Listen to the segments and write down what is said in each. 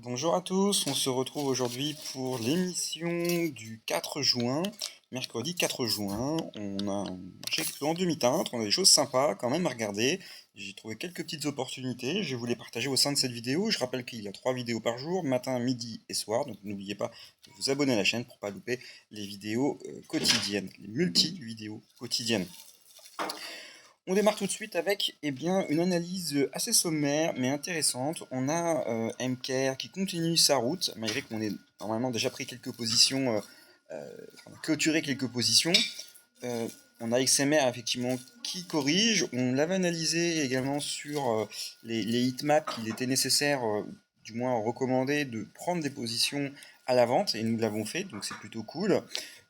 Bonjour à tous, on se retrouve aujourd'hui pour l'émission du 4 juin, mercredi 4 juin. On a un marché plutôt en demi-teinte, on a des choses sympas quand même à regarder. J'ai trouvé quelques petites opportunités, je voulais partager au sein de cette vidéo. Je rappelle qu'il y a 3 vidéos par jour, matin, midi et soir, donc n'oubliez pas de vous abonner à la chaîne pour ne pas louper les vidéos quotidiennes, les multi-vidéos quotidiennes. On démarre tout de suite avec une analyse assez sommaire mais intéressante. On a MKR qui continue sa route, malgré qu'on ait normalement déjà pris quelques positions, on a clôturé quelques positions. Euh, on a XMR effectivement qui corrige. On l'avait analysé également sur les heatmaps qu'il était nécessaire, du moins recommandé, de prendre des positions à la vente et nous l'avons fait, donc c'est plutôt cool.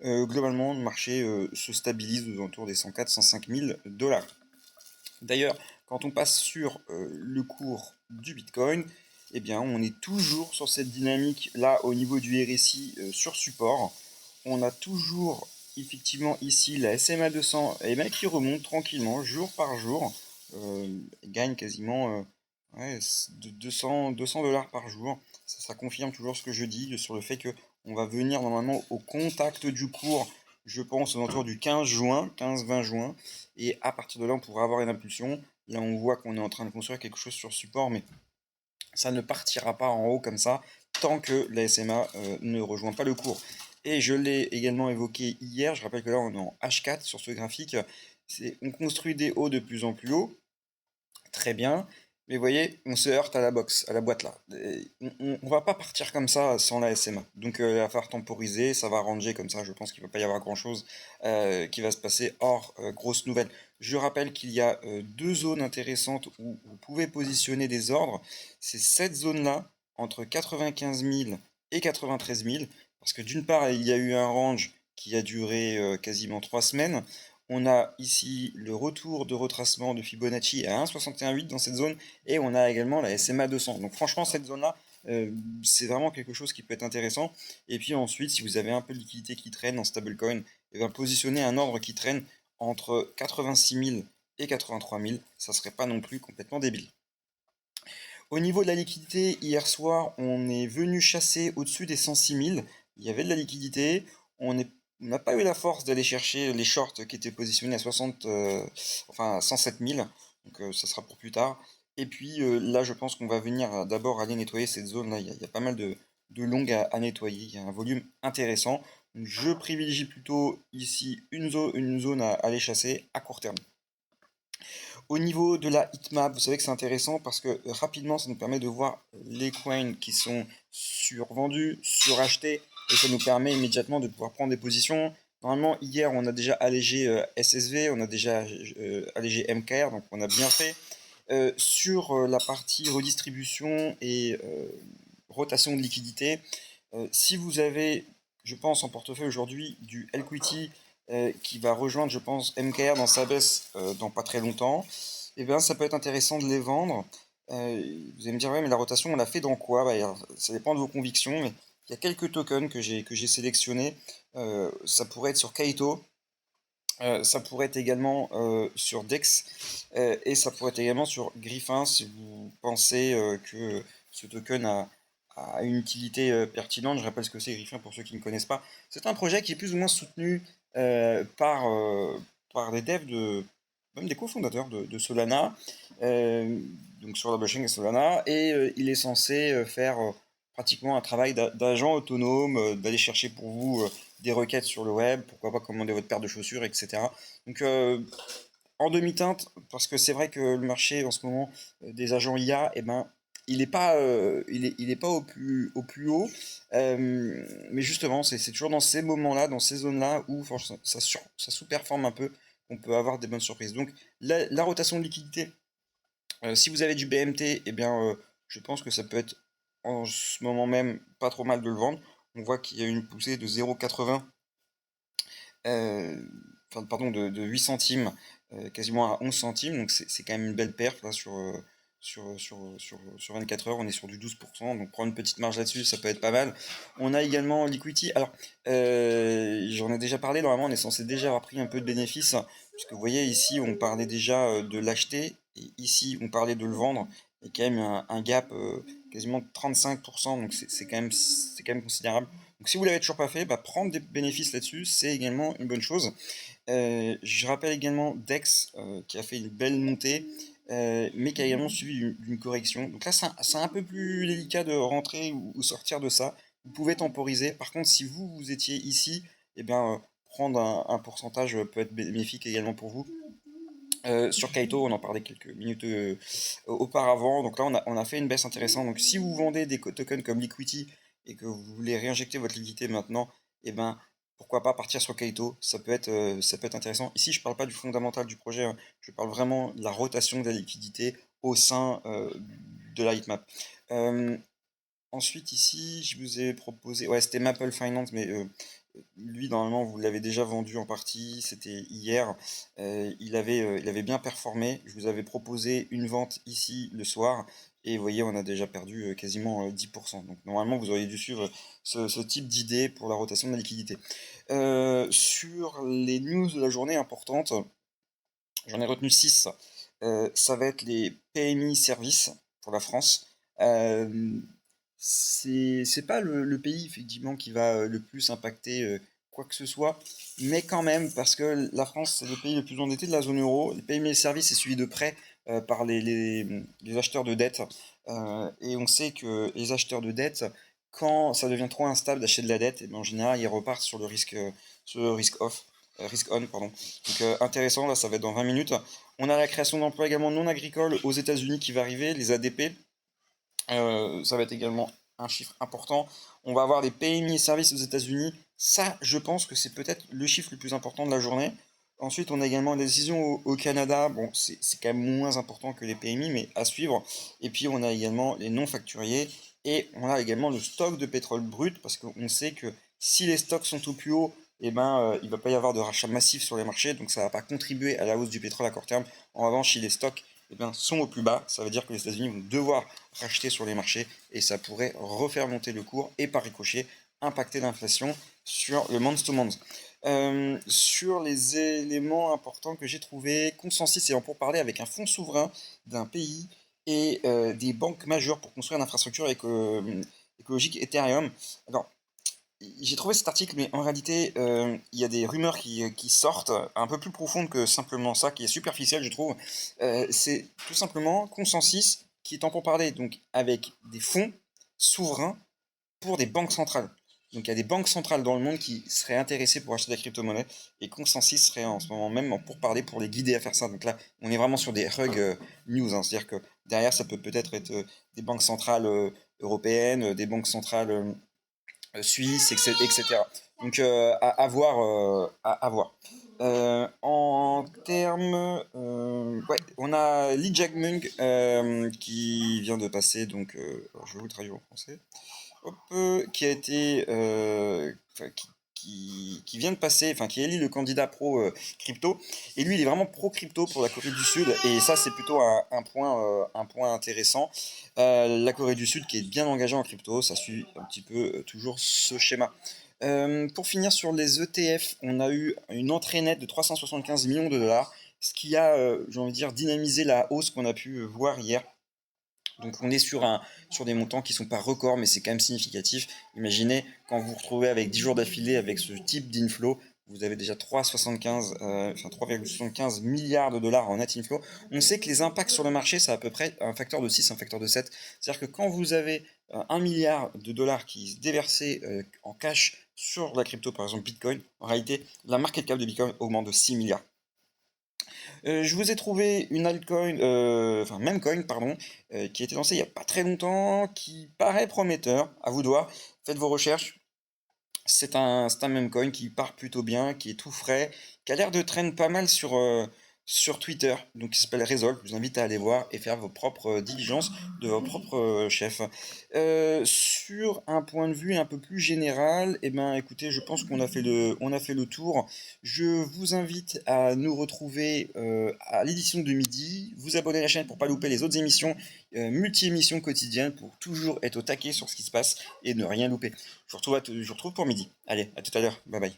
Globalement, le marché se stabilise aux alentours des 104-105 000 dollars. D'ailleurs, quand on passe sur le cours du Bitcoin, eh bien, on est toujours sur cette dynamique là au niveau du RSI sur support. On a toujours effectivement ici la SMA 200 qui remonte tranquillement jour par jour. Gagne quasiment ouais, 200 dollars par jour. Ça confirme toujours ce que je dis sur le fait que on va venir normalement au contact du cours, je pense, autour du 15 juin, 15-20 juin. Et à partir de là, on pourra avoir une impulsion. Là, on voit qu'on est en train de construire quelque chose sur support, mais ça ne partira pas en haut comme ça tant que la SMA ne rejoint pas le cours. Et je l'ai également évoqué hier, je rappelle que là on est en H4 sur ce graphique, on construit des hauts de plus en plus hauts, très bien, mais vous voyez, on se heurte à la box, à la boîte là. Et on va pas partir comme ça sans la SMA. Donc il va falloir temporiser, ça va ranger comme ça, je pense qu'il ne va pas y avoir grand chose qui va se passer. Or, grosse nouvelle, je rappelle qu'il y a deux zones intéressantes où vous pouvez positionner des ordres. C'est cette zone-là, entre 95 000 et 93 000, parce que d'une part, il y a eu un range qui a duré quasiment 3 semaines. On a ici le retour de retracement de Fibonacci à 1,61,8 dans cette zone et on a également la SMA 200. Donc franchement cette zone-là, c'est vraiment quelque chose qui peut être intéressant. Et puis ensuite, si vous avez un peu de liquidité qui traîne en stablecoin, et bien positionner un ordre qui traîne entre 86 000 et 83 000, ça serait pas non plus complètement débile. Au niveau de la liquidité, hier soir, on est venu chasser au-dessus des 106 000. Il y avait de la liquidité. On n'a pas eu la force d'aller chercher les shorts qui étaient positionnés à 60, enfin à 107 000. Donc ça sera pour plus tard. Et puis là, je pense qu'on va venir d'abord aller nettoyer cette zone-là. Il y a pas mal de longues à nettoyer. Il y a un volume intéressant. Donc, je privilégie plutôt ici une zone à aller chasser à court terme. Au niveau de la heatmap, vous savez que c'est intéressant parce que rapidement, ça nous permet de voir les coins qui sont survendus, surachetés, et ça nous permet immédiatement de pouvoir prendre des positions. Normalement, hier, on a déjà allégé SSV, on a déjà allégé MKR, donc on a bien fait. Sur la partie redistribution et rotation de liquidité, si vous avez, je pense, en portefeuille aujourd'hui du Equity qui va rejoindre, je pense, MKR dans sa baisse dans pas très longtemps, et bien ça peut être intéressant de les vendre. Vous allez me dire, ouais, mais la rotation, on l'a fait dans quoi? Bah, ça dépend de vos convictions, mais il y a quelques tokens que j'ai sélectionnés. Ça pourrait être sur Kaito, ça pourrait être également sur Dex, et ça pourrait être également sur Griffin si vous pensez que ce token a une utilité pertinente. Je rappelle ce que c'est Griffin pour ceux qui ne connaissent pas. C'est un projet qui est plus ou moins soutenu par des devs même des cofondateurs de Solana, euh, donc sur la blockchain et Solana, et il est censé faire pratiquement un travail d'agent autonome, d'aller chercher pour vous des requêtes sur le web, pourquoi pas commander votre paire de chaussures, etc. Donc en demi-teinte, parce que c'est vrai que le marché en ce moment des agents IA, il n'est pas, il est pas au plus haut. Mais justement, c'est toujours dans ces moments-là, dans ces zones-là, où franchement, ça sous-performe un peu, qu'on peut avoir des bonnes surprises. Donc la rotation de liquidité, si vous avez du BMT, je pense que ça peut être en ce moment même pas trop mal de le vendre. On voit qu'il y a une poussée de 0,80, euh, enfin, pardon, de 8 centimes, quasiment à 11 centimes. Donc c'est quand même une belle perte là sur 24 heures. On est sur du 12%. Donc prendre une petite marge là-dessus, ça peut être pas mal. On a également Liquidity. Alors, j'en ai déjà parlé. Normalement, on est censé déjà avoir pris un peu de bénéfices. Puisque vous voyez, ici, on parlait déjà de l'acheter. Et ici, on parlait de le vendre. il y a quand même un gap quasiment de 35%, donc c'est quand même considérable. Donc si vous l'avez toujours pas fait, bah, prendre des bénéfices là-dessus, c'est également une bonne chose. Je rappelle également Dex qui a fait une belle montée, mais qui a également suivi d'une correction. Donc là, c'est un peu plus délicat de rentrer ou sortir de ça. Vous pouvez temporiser. Par contre, si vous étiez ici, eh bien, prendre un pourcentage peut être bénéfique également pour vous. Sur Kaito, on en parlait quelques minutes auparavant. Donc là, on a fait une baisse intéressante. Donc si vous vendez des tokens comme Liquidity et que vous voulez réinjecter votre liquidité maintenant, eh ben, pourquoi pas partir sur Kaito, ça peut être intéressant. Ici, je ne parle pas du fondamental du projet, hein. Je parle vraiment de la rotation de la liquidité au sein de la heatmap. Euh, Ensuite, ici, je vous ai proposé. Ouais, c'était Maple Finance, mais lui, normalement, vous l'avez déjà vendu en partie. C'était hier. Il avait bien performé. Je vous avais proposé une vente ici le soir. Et vous voyez, on a déjà perdu quasiment 10%. Donc, normalement, vous auriez dû suivre ce type d'idée pour la rotation de la liquidité. Sur les news de la journée importantes, j'en ai retenu 6. Ça va être les PMI services pour la France. Euh, c'est pas le pays effectivement qui va le plus impacter quoi que ce soit, mais quand même, parce que la France, c'est le pays le plus endetté de la zone euro. Les PMI services est suivi de près par les acheteurs de dette. Et on sait que les acheteurs de dette, quand ça devient trop instable d'acheter de la dette, et bien en général, ils repartent sur le risque off. Risk on, pardon. Donc intéressant, là ça va être dans 20 minutes. On a la création d'emplois également non agricoles aux États-Unis qui va arriver, les ADP. Ça va être également un chiffre important. On va avoir les PMI et services aux États-Unis. Ça, je pense que c'est peut-être le chiffre le plus important de la journée. Ensuite, on a également les décisions au Canada. Bon, c'est quand même moins important que les PMI, mais à suivre. Et puis, on a également les non facturiers. Et on a également le stock de pétrole brut, parce qu'on sait que si les stocks sont au plus haut, eh ben, il ne va pas y avoir de rachat massif sur les marchés, donc ça ne va pas contribuer à la hausse du pétrole à court terme. En revanche, si les stocks eh bien, sont au plus bas, ça veut dire que les États-Unis vont devoir racheter sur les marchés et ça pourrait refaire monter le cours et par ricochet impacter l'inflation sur le month to month. Sur les éléments importants que j'ai trouvé, consensus et en pourparlers avec un fonds souverain d'un pays et des banques majeures pour construire l'infrastructure écologique Ethereum. Alors, j'ai trouvé cet article, mais en réalité, il y a des rumeurs qui sortent, un peu plus profondes que simplement ça, qui est superficielle, je trouve. C'est tout simplement Consensus qui est en pourparlers donc avec des fonds souverains pour des banques centrales. Donc il y a des banques centrales dans le monde qui seraient intéressées pour acheter de la crypto-monnaie et Consensus serait en ce moment même en pourparlers pour les guider à faire ça. Donc là, on est vraiment sur des rug news, hein. C'est-à-dire que derrière, ça peut peut-être être des banques centrales européennes, des banques centrales suisse, etc. Donc à voir. À voir. En termes, ouais, on a Lee Jae-myung qui vient de passer, donc alors je vais vous le traduire en français. Hop, qui a été, enfin, qui vient de passer, enfin qui est élu le candidat pro crypto. Et lui, il est vraiment pro crypto pour la Corée du Sud. Et ça, c'est plutôt un point intéressant. La Corée du Sud qui est bien engagée en crypto, ça suit un petit peu toujours ce schéma. Pour finir sur les ETF, on a eu une entrée nette de 375 millions de dollars, ce qui a, j'ai envie de dire, dynamisé la hausse qu'on a pu voir hier. Donc on est sur des montants qui ne sont pas records, mais c'est quand même significatif. Imaginez quand vous vous retrouvez avec 10 jours d'affilée avec ce type d'inflow, vous avez déjà 3,75 milliards de dollars en net inflow. On sait que les impacts sur le marché, c'est à peu près un facteur de 6, un facteur de 7. C'est-à-dire que quand vous avez 1 milliard de dollars qui se déversait en cash sur la crypto, par exemple Bitcoin, en réalité, la market cap de Bitcoin augmente de 6 milliards. Je vous ai trouvé une altcoin, enfin Memcoin, pardon, qui a été lancée il n'y a pas très longtemps, qui paraît prometteur, à vous de voir. Faites vos recherches. C'est un Memcoin qui part plutôt bien, qui est tout frais, qui a l'air de traîner pas mal sur Twitter, donc il s'appelle Resolve. Je vous invite à aller voir et faire vos propres diligences de vos propres chefs. Sur un point de vue un peu plus général, eh ben, écoutez, je pense on a fait le tour. Je vous invite à nous retrouver à l'édition de midi, vous abonner à la chaîne pour pas louper les autres émissions, multi-émissions quotidiennes pour toujours être au taquet sur ce qui se passe et ne rien louper. Je vous retrouve pour midi. Allez, à tout à l'heure. Bye bye.